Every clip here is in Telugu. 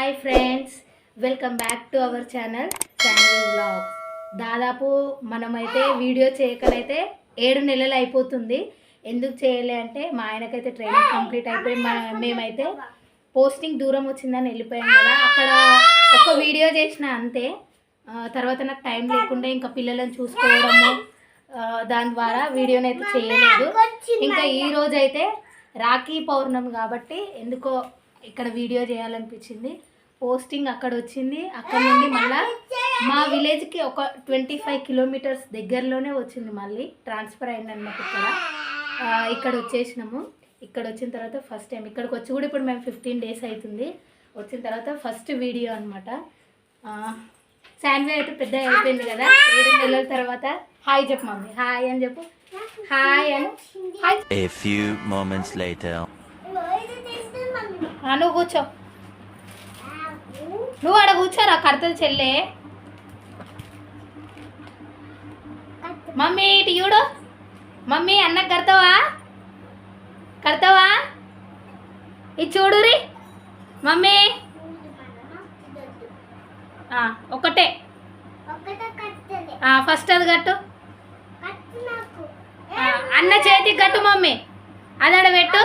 Hi friends, welcome back to our channel Shanvi vlogs. దాదాపు మనమైతే వీడియో చేయకనైతే 7 నెలలు అయిపోతుంది. ఎందుకు చేయలే అంటే మా ఆయనకైతే ట్రైనింగ్ కంప్లీట్ అయిపోయి మేమైతే పోస్టింగ్ దూరం వచ్చిందని వెళ్ళిపోయాం కదా, అక్కడ ఒక వీడియో చేసిన అంతే. తర్వాత నాకు టైం లేకుండా ఇంకా పిల్లలను చూసుకోవడము, దాని ద్వారా వీడియోనైతే చేయలేదు. ఇంకా ఈరోజు అయితే రాఖీ పౌర్ణమి కాబట్టి ఎందుకో ఇక్కడ వీడియో చేయాలనిపించింది. పోస్టింగ్ అక్కడ వచ్చింది, అక్కడ నుండి మళ్ళీ మా విలేజ్కి ఒక 25 కిలోమీటర్స్ దగ్గరలోనే వచ్చింది. మళ్ళీ ట్రాన్స్ఫర్ అయిందన్నమాట. ఇక్కడ వచ్చేసినాము. ఇక్కడ వచ్చిన తర్వాత ఫస్ట్ టైం ఇక్కడికి వచ్చి కూడా ఇప్పుడు మేము 15 డేస్ అవుతుంది. వచ్చిన తర్వాత ఫస్ట్ వీడియో అనమాట. శాన్వి అయితే పెద్ద అయిపోయింది కదా, 7 నెలల తర్వాత. హాయ్ చెప్పు మమ్మీ, హాయ్ అని చెప్పు. హాయ్ అని. A few moments later. నువ్వు కూర్చో, నువ్వు ఆడ కూర్చోరా, కడుతుంది చెల్లె. మమ్మీ ఇటు చూడు. మమ్మీ అన్నకు కడతావా, కడతావా? ఇది చూడురి మమ్మీ. ఒకటే ఫస్ట్ అది కట్టు. అన్న చేతికి కట్టు మమ్మీ, అది ఆడ పెట్టు,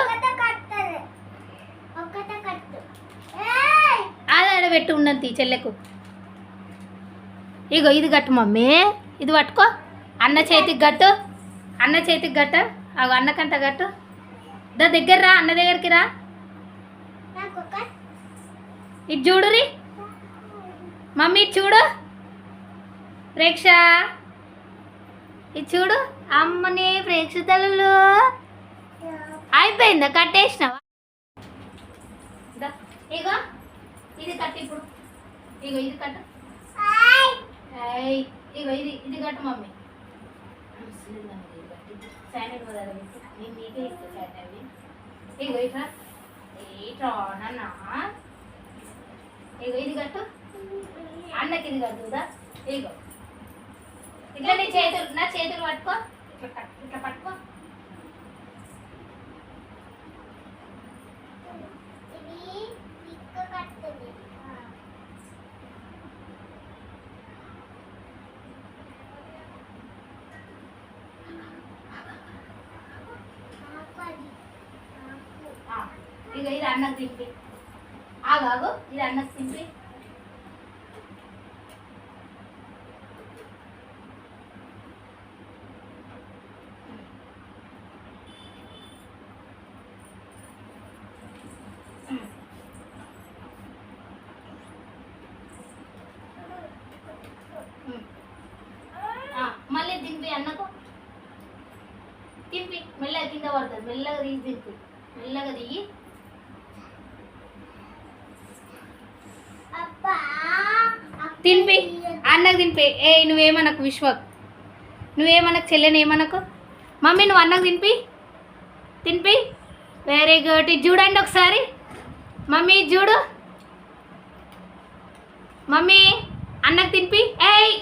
అది ఆడ పెట్టు ఉన్నది చెల్లెకు. ఇగో ఇది కట్టు మమ్మీ, ఇది పట్టుకో. అన్న చేతికి కట్టు, అన్న చేతికి కట్ట. అగో అన్నకంట కట్టు. దా దగ్గర రా, అన్న దగ్గరికి రా. ఇది చూడురి మమ్మీ, చూడు ప్రేక్ష, ఇది చూడు. అమ్మని ప్రేక్ష తల్లు అయిపోయిందా, కట్టేసినావా? ఇగో ఇది కట్టు ఇప్పుడు. ఇగో ఇది కట్టు. ఇగో ఇది ఇది కట్టు మమ్మీ. శానిటైజర్ కదా నేను నీకే ఇస్తా శానిటైజర్. ఇగో ఇట్లా ఇట్లా నాన్న. ఇగో ఇది కట్టు, అన్నకి ఇది కట్టుదా. ఇగో ఇట్లా నీ చేతులు, నా చేతులు పట్టుకో, ఇట్లా ఇట్లా పట్టుకో. ఇక ఇది అన్నకు తింపి. ఆగాగు, ఇది అన్నకు తింపి. మళ్ళీ తింపి అన్నకు, తింపి. మెల్లగా కింద పడుతుంది, మెల్లగా తీసి తింపి, మెల్లగా దిగి. తినిపి అన్నకు తినిపి. నువ్వేమనకు విశ్వక్, నువ్వేమనకు చెల్లెని ఏమనకు. మమ్మీ నువ్వు అన్నకు తినిపి, తినిపి. Very good. ఇది చూడండి ఒకసారి మమ్మీ, చూడు మమ్మీ. అన్నకు తినిపి,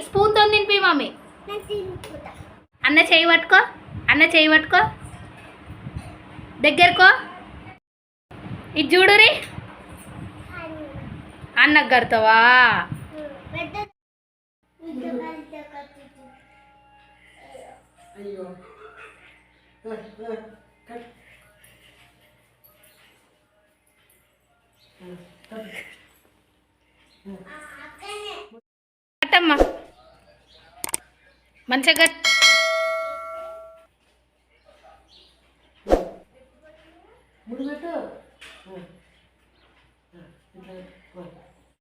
స్పూన్తో తినిపి మమ్మీ. అన్న చేయి పట్టుకో, అన్న చేయి పట్టుకో, దగ్గరకో. ఇది చూడురి, అన్నకు కడతావా? కట్టమ్మా మంచిగా కట్. ముడి పెట్టు.